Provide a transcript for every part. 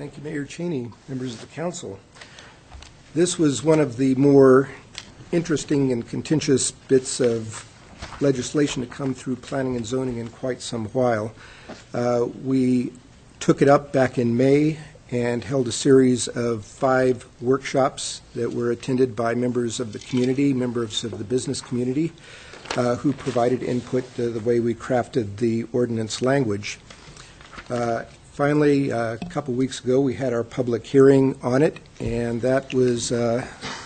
Thank you, Mayor Cheney, members of the council. This was one of the more interesting and contentious bits of legislation to come through planning and zoning in quite some while. We took it up back in May and held a series of 5 workshops that were attended by members of the community, members of the business community, who provided input to the way we crafted the ordinance language. Finally, a couple weeks ago, we had our public hearing on it, and that was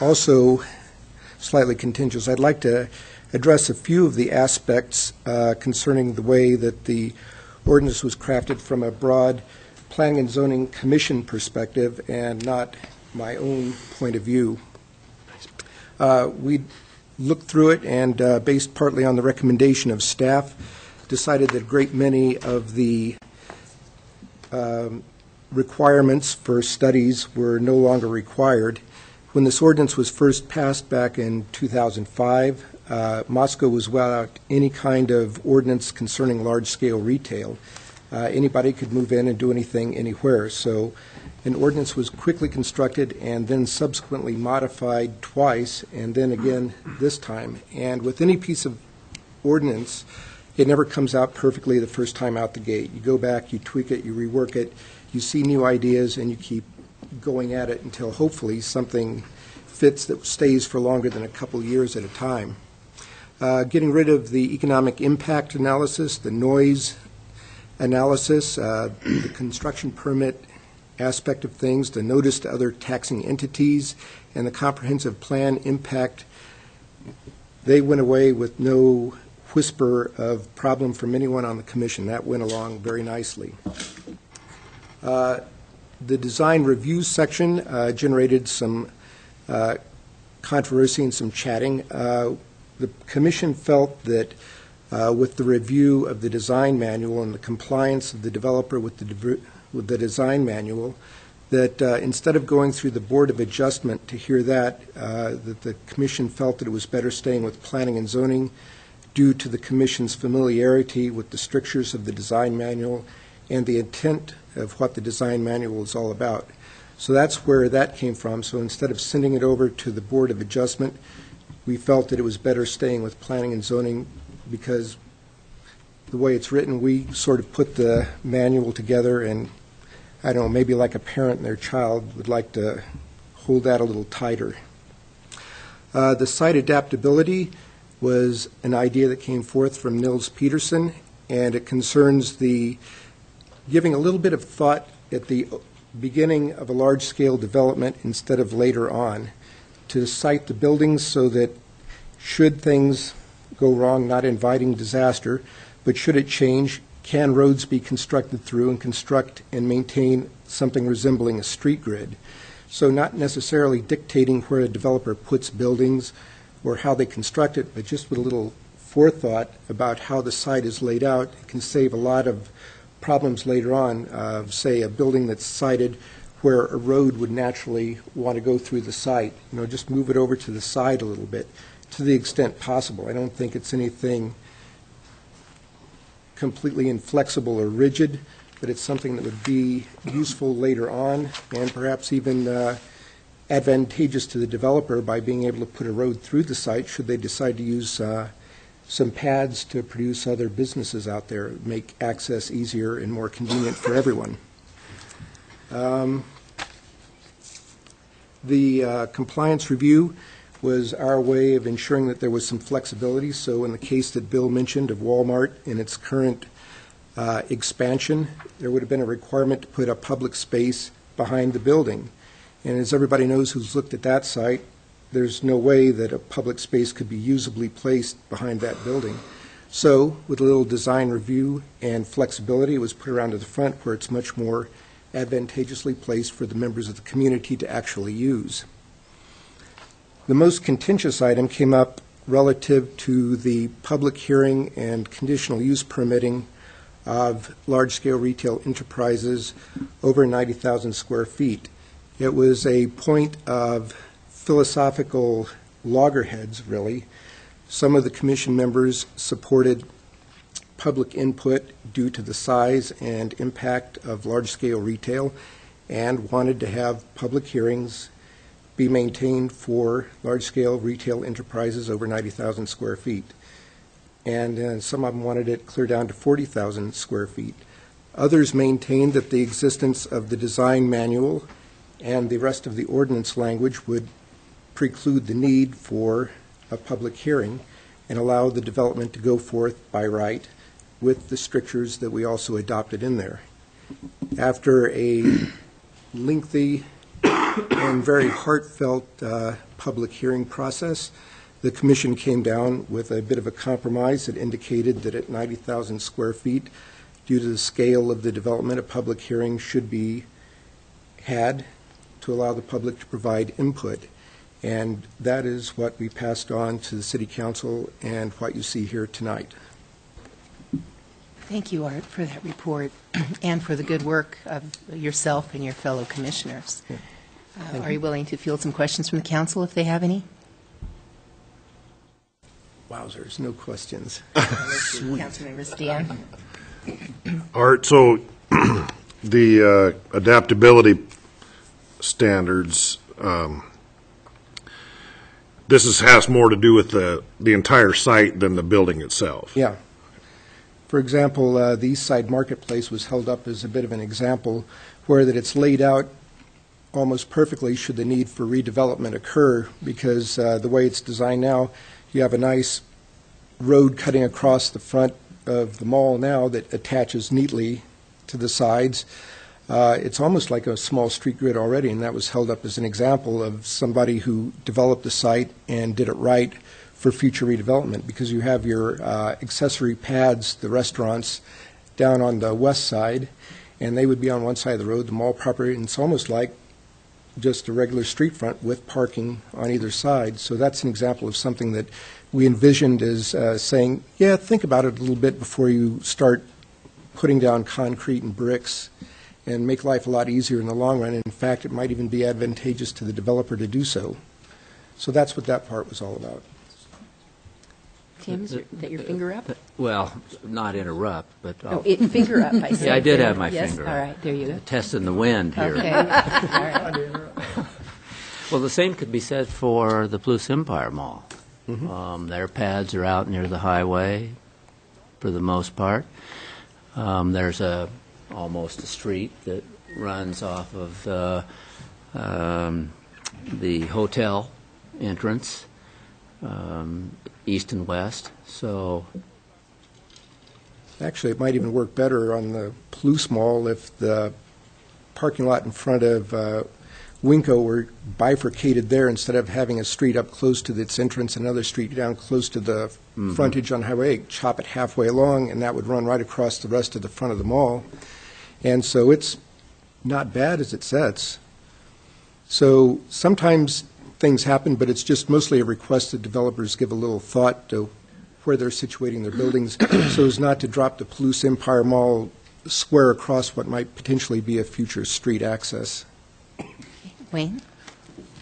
also slightly contentious. I'd like to address a few of the aspects concerning the way that the ordinance was crafted from a broad planning and zoning commission perspective and not my own point of view. We looked through it and, based partly on the recommendation of staff, decided that a great many of the requirements for studies were no longer required. When this ordinance was first passed back in 2005, Moscow was without any kind of ordinance concerning large-scale retail. Anybody could move in and do anything anywhere. So an ordinance was quickly constructed and then subsequently modified twice, and then again this time. And with any piece of ordinance, it never comes out perfectly the first time out the gate. You go back, you tweak it, you rework it, you see new ideas, and you keep going at it until hopefully something fits that stays for longer than a couple years at a time. Getting rid of the economic impact analysis, the noise analysis, the construction permit aspect of things, the notice to other taxing entities, and the comprehensive plan impact, they went away with no whisper of problem from anyone on the commission. That went along very nicely. The design review section generated some controversy and some chatting. The commission felt that with the review of the design manual and the compliance of the developer with the design manual, that instead of going through the Board of Adjustment to hear that the commission felt that it was better staying with planning and zoning due to the commission's familiarity with the strictures of the design manual and the intent of what the design manual is all about. So that's where that came from. So instead of sending it over to the Board of Adjustment, we felt that it was better staying with planning and zoning because the way it's written, we sort of put the manual together, and I don't know, maybe like a parent and their child would like to hold that a little tighter. The site adaptability was an idea that came forth from Nils Peterson, and it concerns the giving a little bit of thought at the beginning of a large-scale development instead of later on to site the buildings so that should things go wrong, not inviting disaster, but should it change, can roads be constructed through and construct and maintain something resembling a street grid? So not necessarily dictating where a developer puts buildings or how they construct it, but just with a little forethought about how the site is laid out. It can save a lot of problems later on of, say, a building that's sited where a road would naturally want to go through the site. You know, just move it over to the side a little bit to the extent possible. I don't think it's anything completely inflexible or rigid, but it's something that would be useful later on and perhaps even advantageous to the developer by being able to put a road through the site should they decide to use some pads to produce other businesses out there, make access easier and more convenient for everyone. The compliance review was our way of ensuring that there was some flexibility. So in the case that Bill mentioned of Walmart in its current expansion, there would have been a requirement to put a public space behind the building. And as everybody knows who's looked at that site, there's no way that a public space could be usably placed behind that building. So with a little design review and flexibility, it was put around to the front where it's much more advantageously placed for the members of the community to actually use. The most contentious item came up relative to the public hearing and conditional use permitting of large-scale retail enterprises over 90,000 square feet. It was a point of philosophical loggerheads, really. Some of the commission members supported public input due to the size and impact of large-scale retail, and wanted to have public hearings be maintained for large-scale retail enterprises over 90,000 square feet. And some of them wanted it clear down to 40,000 square feet. Others maintained that the existence of the design manual and the rest of the ordinance language would preclude the need for a public hearing and allow the development to go forth by right with the strictures that we also adopted in there. After a lengthy and very heartfelt public hearing process, the Commission came down with a bit of a compromise that indicated that at 90,000 square feet, due to the scale of the development, a public hearing should be had to allow the public to provide input. And that is what we passed on to the City Council and what you see here tonight. Thank you, Art, for that report and for the good work of yourself and your fellow commissioners. Are you willing to field some questions from the council if they have any? Wowzers, no questions. Councilmember Stan. Art, so the adaptability standards, has more to do with the entire site than the building itself. Yeah. For example, the East Side Marketplace was held up as a bit of an example where that it's laid out almost perfectly should the need for redevelopment occur, because the way it's designed now, you have a nice road cutting across the front of the mall now that attaches neatly to the sides. It's almost like a small street grid already, and that was held up as an example of somebody who developed the site and did it right for future redevelopment, because you have your accessory pads, the restaurants, down on the west side, and they would be on one side of the road, the mall property, and it's almost like just a regular street front with parking on either side. So that's an example of something that we envisioned as saying, yeah, think about it a little bit before you start putting down concrete and bricks, and make life a lot easier in the long run. In fact, it might even be advantageous to the developer to do so. So that's what that part was all about. Tim, is that your finger up? Well, not interrupt, but Oh, finger up, I said. yeah, I did have my Yes? finger up. All right, there you go. Testing the wind here. Okay. All right. Well, the same could be said for the Plus Empire Mall. Their pads are out near the highway for the most part. There's almost a street that runs off of the hotel entrance, east and west. So Actually, it might even work better on the Palouse Mall if the parking lot in front of Winco were bifurcated there instead of having a street up close to its entrance, another street down close to the frontage on Highway 8, chop it halfway along, and that would run right across the rest of the front of the mall. And so it's not bad as it sets. So sometimes things happen, but it's just mostly a request that developers give a little thought to where they're situating their buildings so as not to drop the Palouse Empire Mall square across what might potentially be a future street access. Wayne?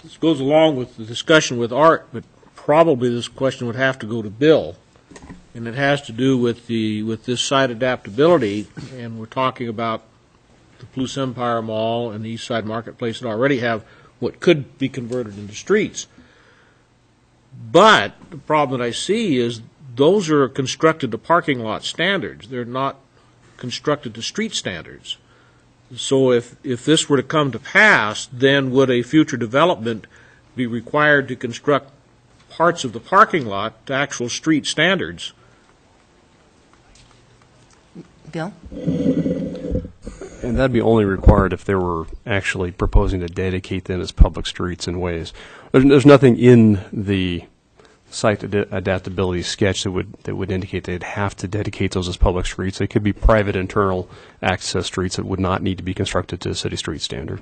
This goes along with the discussion with Art, but probably this question would have to go to Bill, and it has to do with this site adaptability, and we're talking about the Palouse Empire Mall and the East Side Marketplace that already have what could be converted into streets. But the problem that I see is those are constructed to parking lot standards. They're not constructed to street standards. So if this were to come to pass, then would a future development be required to construct parts of the parking lot to actual street standards? Bill? And that'd be only required if they were actually proposing to dedicate them as public streets in ways. There's nothing in the site adaptability sketch that would indicate they'd have to dedicate those as public streets. They could be private internal access streets that would not need to be constructed to a city street standard.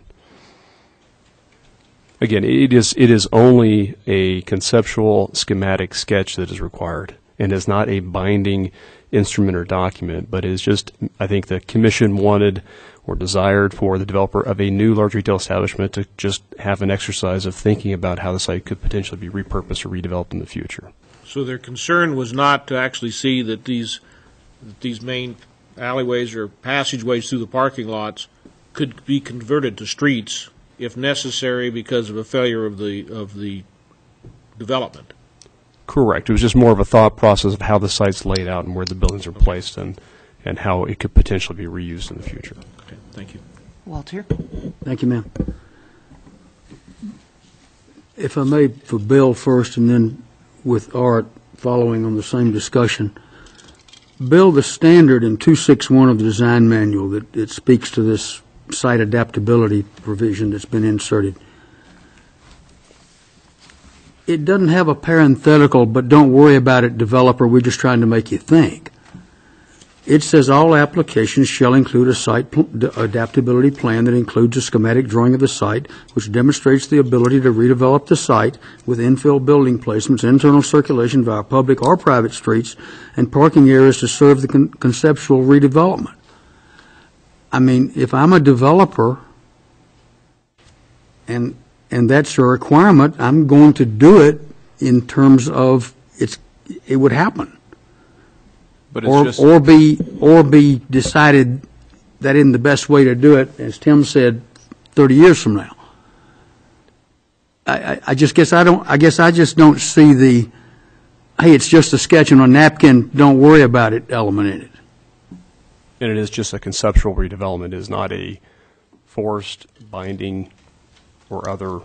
Again, it is only a conceptual schematic sketch that is required, and is not a binding instrument or document, but is just, I think the commission wanted or desired for the developer of a new large retail establishment to just have an exercise of thinking about how the site could potentially be repurposed or redeveloped in the future. So their concern was not to actually see that these main alleyways or passageways through the parking lots could be converted to streets if necessary because of a failure of the development. Correct. It was just more of a thought process of how the site's laid out and where the buildings are placed and how it could potentially be reused in the future. Okay, thank you. Walter? Thank you, ma'am. If I may, for Bill first, and then with Art following on the same discussion. Bill, the standard in 261 of the design manual that it speaks to this site adaptability provision that's been inserted, it doesn't have a parenthetical, but don't worry about it, developer, we're just trying to make you think. It says all applications shall include a site adaptability plan that includes a schematic drawing of the site, which demonstrates the ability to redevelop the site with infill building placements, internal circulation via public or private streets, and parking areas to serve the conceptual redevelopment. I mean, if I'm a developer and that's a requirement, I'm going to do it in terms of it would happen. But it's or be decided that isn't the best way to do it, as Tim said, 30 years from now. I guess I just don't see the, hey, it's just a sketch on a napkin, don't worry about it element in it. And it is just a conceptual redevelopment. It is not a forced binding or other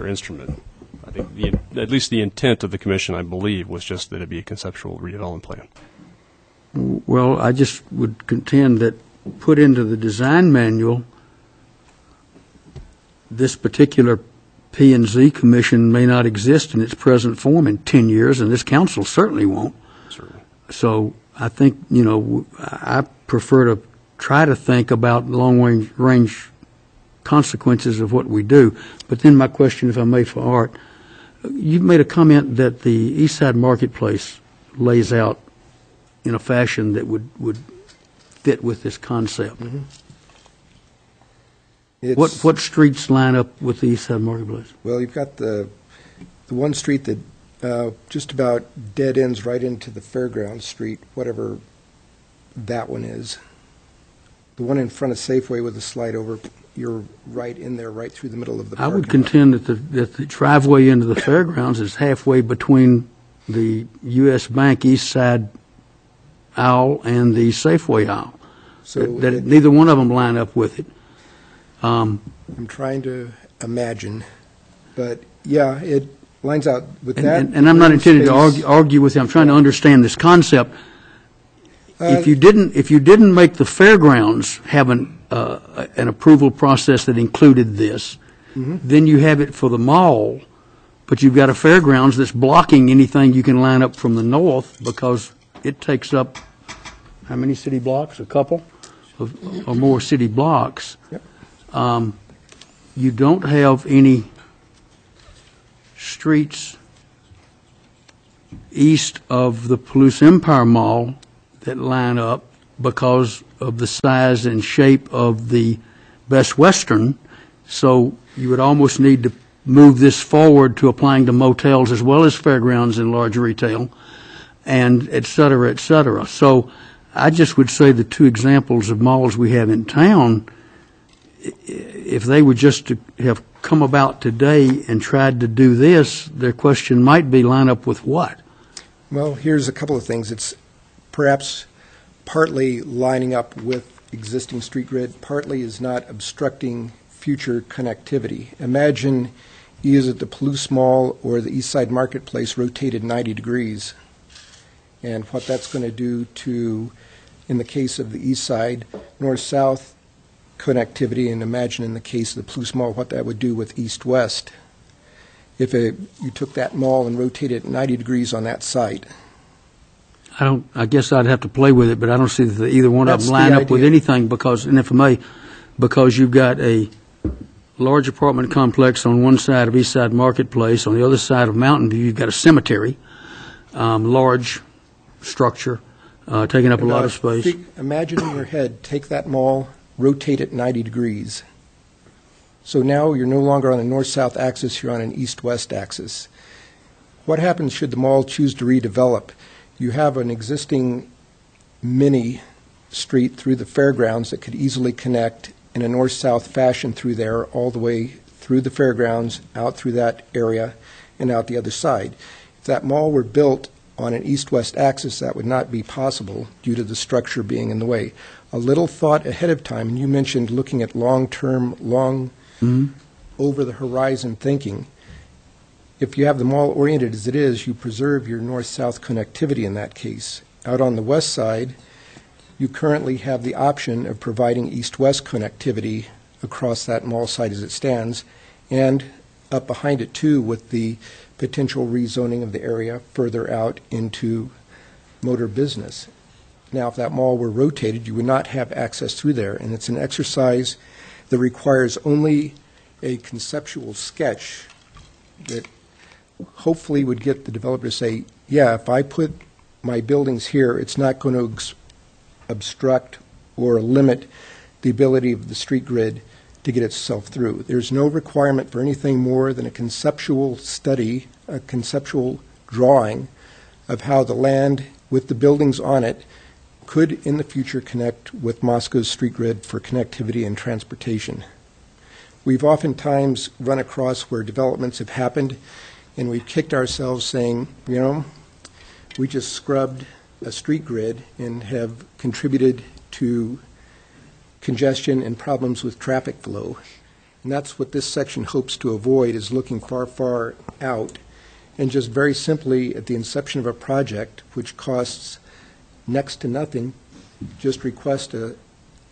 instrument. I think at least the intent of the commission, I believe, was just that it be a conceptual redevelopment plan. Well, I just would contend that put into the design manual, this particular P&Z commission may not exist in its present form in 10 years, and this council certainly won't. Certainly. So I think, I prefer to try to think about long-range consequences of what we do. But then my question, if I may, for Art, you've made a comment that the East Side Marketplace lays out in a fashion that would fit with this concept. Mm-hmm. What streets line up with the East Side Marketplace? Well, you've got the one street that just about dead ends right into the Fairgrounds Street, whatever that one is. The one in front of Safeway with the slide over, you're right in there, right through the middle of the I parking would lot. contend that the driveway into the fairgrounds is halfway between the U.S. Bank East Side aisle and the Safeway aisle. So Neither one of them line up with it. I'm trying to imagine, but yeah, it lines out with that. And I'm not intending to space. argue with you. I'm trying to understand this concept. If you didn't make the fairgrounds have an approval process that included this, then you have it for the mall, but you've got a fairgrounds that's blocking anything you can line up from the north because it takes up how many city blocks? A couple or more city blocks. Yep. You don't have any streets east of the Palouse Empire Mall that line up because of the size and shape of the Best Western, so you would almost need to move this forward to applying to motels as well as fairgrounds and large retail, and et cetera, et cetera. So I just would say the two examples of malls we have in town, if they were just to have come about today and tried to do this, their question might be line up with what? Well, here's a couple of things. It's perhaps partly lining up with existing street grid, partly is not obstructing future connectivity. Imagine either the Palouse Mall or the East Side Marketplace rotated 90 degrees, and what that's going to do to, in the case of the East Side, north-south connectivity, and imagine in the case of the Palouse Mall what that would do with east-west. If you took that mall and rotated it 90 degrees on that site. I guess I'd have to play with it, but I don't see that either one of That's them the line up with idea. anything because, and if I may, because you've got a large apartment complex on one side of East Side Marketplace, on the other side of Mountain View, you've got a cemetery, large structure, taking up a lot of space. Imagine in your head, take that mall, rotate it 90 degrees. So now you're no longer on a north-south axis, you're on an east-west axis. What happens should the mall choose to redevelop? You have an existing mini street through the fairgrounds that could easily connect in a north-south fashion through there, all the way through the fairgrounds, out through that area, and out the other side. If that mall were built on an east-west axis, that would not be possible due to the structure being in the way. A little thought ahead of time, and you mentioned looking at long-term, over-the-horizon thinking. If you have the mall oriented as it is, you preserve your north-south connectivity in that case. Out on the west side, you currently have the option of providing east-west connectivity across that mall site as it stands, and up behind it too with the potential rezoning of the area further out into motor business. Now, if that mall were rotated, you would not have access through there, and it's an exercise that requires only a conceptual sketch that hopefully would get the developer to say, yeah, if I put my buildings here, it's not going to obstruct or limit the ability of the street grid to get itself through. There's no requirement for anything more than a conceptual study, a conceptual drawing of how the land with the buildings on it could in the future connect with Moscow's street grid for connectivity and transportation. We've oftentimes run across where developments have happened and we've kicked ourselves saying, you know, we just scrubbed a street grid and have contributed to congestion and problems with traffic flow. And that's what this section hopes to avoid, is looking far, far out and just very simply at the inception of a project, which costs next to nothing, just request a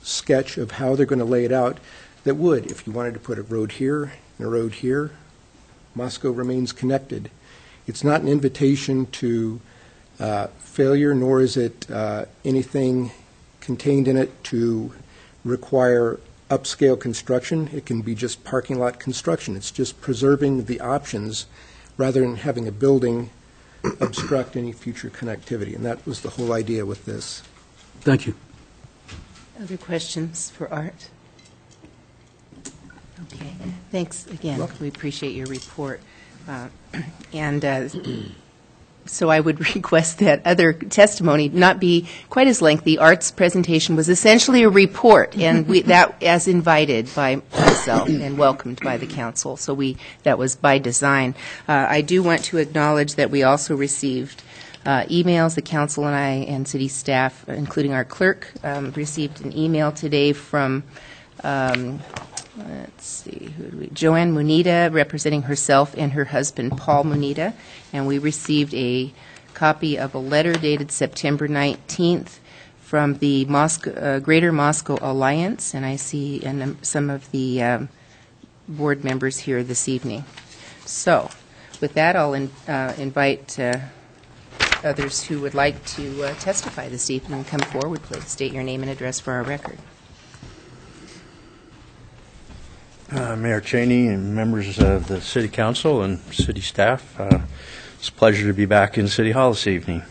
sketch of how they're going to lay it out that would, if you wanted to put a road here and a road here, Moscow remains connected. It's not an invitation to failure, nor is it anything contained in it to require upscale construction. It can be just parking lot construction. It's just preserving the options rather than having a building obstruct any future connectivity. And that was the whole idea with this. Thank you. Other questions for Art? Okay. Thanks again. Welcome. We appreciate your report. So I would request that other testimony not be quite as lengthy. Art's presentation was essentially a report, and that as invited by myself and welcomed by the council. So that was by design. I do want to acknowledge that we also received emails. The council and I and city staff, including our clerk, received an email today from let's see, Joanne Munita, representing herself and her husband, Paul Munita, and we received a copy of a letter dated September 19th from the Greater Moscow Alliance, and I see some of the board members here this evening. So, with that, I'll invite others who would like to testify this evening. Come forward, please. State your name and address for our record. Mayor Cheney and members of the City Council and City staff, it's a pleasure to be back in City Hall this evening.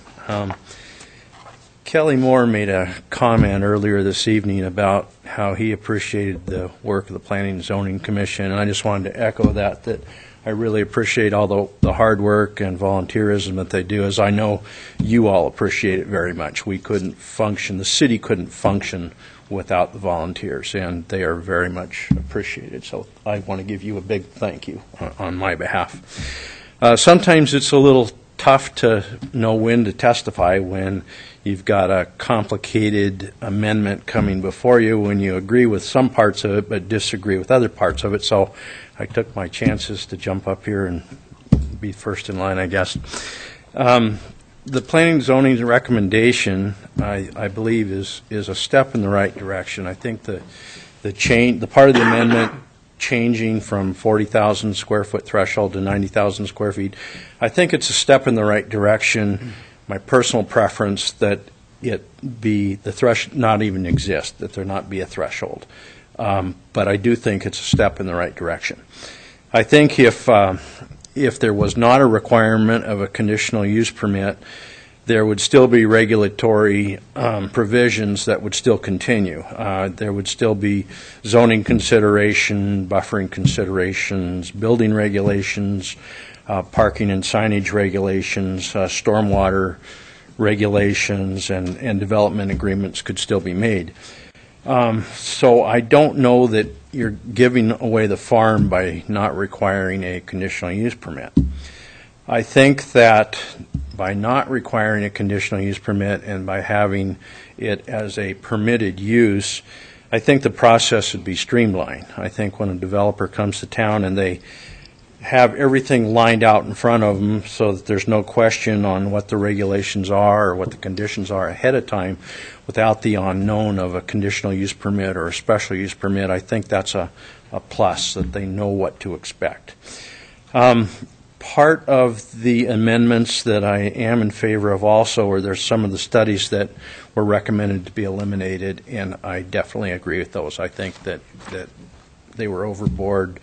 Kelly Moore made a comment earlier this evening about how he appreciated the work of the Planning and Zoning Commission, and I just wanted to echo that I really appreciate all the hard work and volunteerism that they do, as I know you all appreciate it very much. We couldn't function, the city couldn't function without the volunteers, and they are very much appreciated. So I want to give you a big thank you on my behalf. Sometimes it's a little tough to know when to testify when you've got a complicated amendment coming before you, when you agree with some parts of it but disagree with other parts of it. So I took my chances to jump up here and be first in line, I guess. The planning and zoning recommendation, I believe, is a step in the right direction. I think the part of the amendment changing from 40,000 square foot threshold to 90,000 square feet, I think it's a step in the right direction. My personal preference that it be the threshold not even exist, that there not be a threshold. But I do think it's a step in the right direction. I think if there was not a requirement of a conditional use permit, there would still be regulatory provisions that would still continue. There would still be zoning consideration, buffering considerations, building regulations, parking and signage regulations, stormwater regulations and development agreements could still be made. So I don't know that you're giving away the farm by not requiring a conditional use permit. I think that by not requiring a conditional use permit and by having it as a permitted use, I think the process would be streamlined. I think when a developer comes to town and they have everything lined out in front of them so that there's no question on what the regulations are or what the conditions are ahead of time without the unknown of a conditional use permit or a special use permit, I think that's a plus, that they know what to expect. Part of the amendments that I am in favor of also are there's some of the studies that were recommended to be eliminated, and I definitely agree with those. I think that they were overboard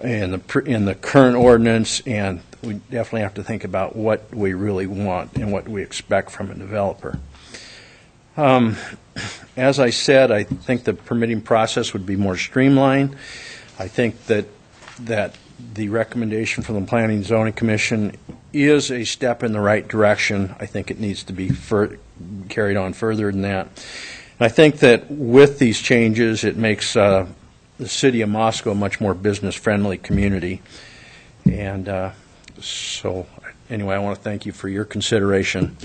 in the current ordinance, and we definitely have to think about what we really want and what we expect from a developer. As I said, I think the permitting process would be more streamlined. I think that the recommendation from the Planning and Zoning Commission is a step in the right direction. I think it needs to be carried on further than that. And I think that with these changes, it makes the city of Moscow a much more business-friendly community. And so, anyway, I want to thank you for your consideration,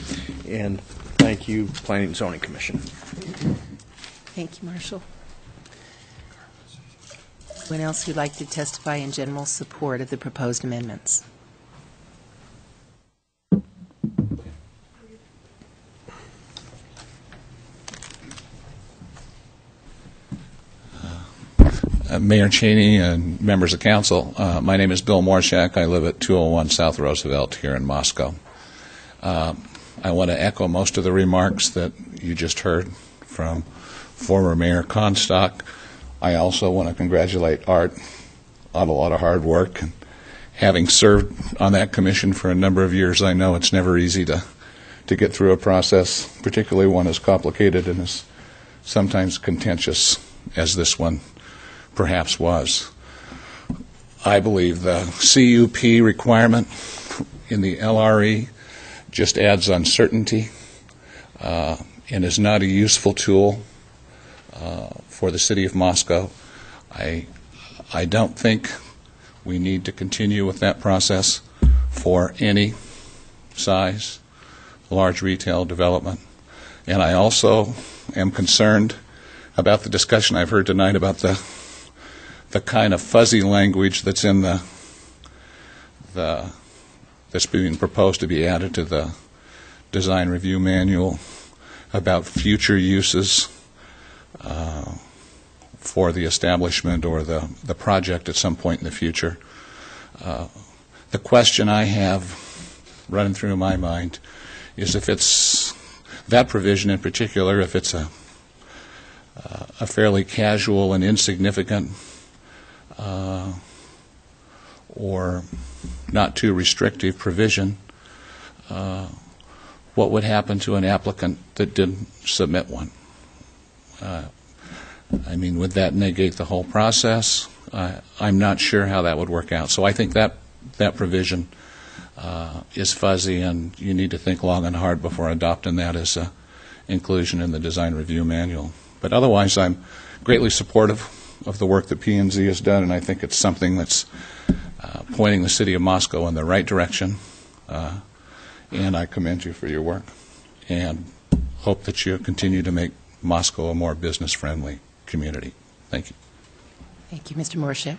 and thank you, Planning and Zoning Commission. Thank you, Marshall. Anyone else who'd like to testify in general support of the proposed amendments? Mayor Cheney and members of council, my name is Bill Morshak. I live at 201 South Roosevelt here in Moscow. I want to echo most of the remarks that you just heard from former Mayor Comstock. I also want to congratulate Art on a lot of hard work. And having served on that commission for a number of years, I know it's never easy to get through a process, particularly one as complicated and as sometimes contentious as this one perhaps was. I believe the CUP requirement in the LRE just adds uncertainty and is not a useful tool for the city of Moscow. I don't think we need to continue with that process for any size large retail development. And I also am concerned about the discussion I've heard tonight about the kind of fuzzy language that's in that's being proposed to be added to the design review manual about future uses for the establishment or the project at some point in the future. The question I have running through my mind is if it's that provision in particular, if it's a fairly casual and insignificant or not too restrictive provision, what would happen to an applicant that didn't submit one? I mean, would that negate the whole process? I'm not sure how that would work out. So I think that provision is fuzzy, and you need to think long and hard before adopting that as an inclusion in the design review manual. But otherwise, I'm greatly supportive of the work that P&Z has done, and I think it's something that's pointing the city of Moscow in the right direction. And I commend you for your work and hope that you continue to make Moscow a more business-friendly community. Thank you. Thank you, Mr. Morshak.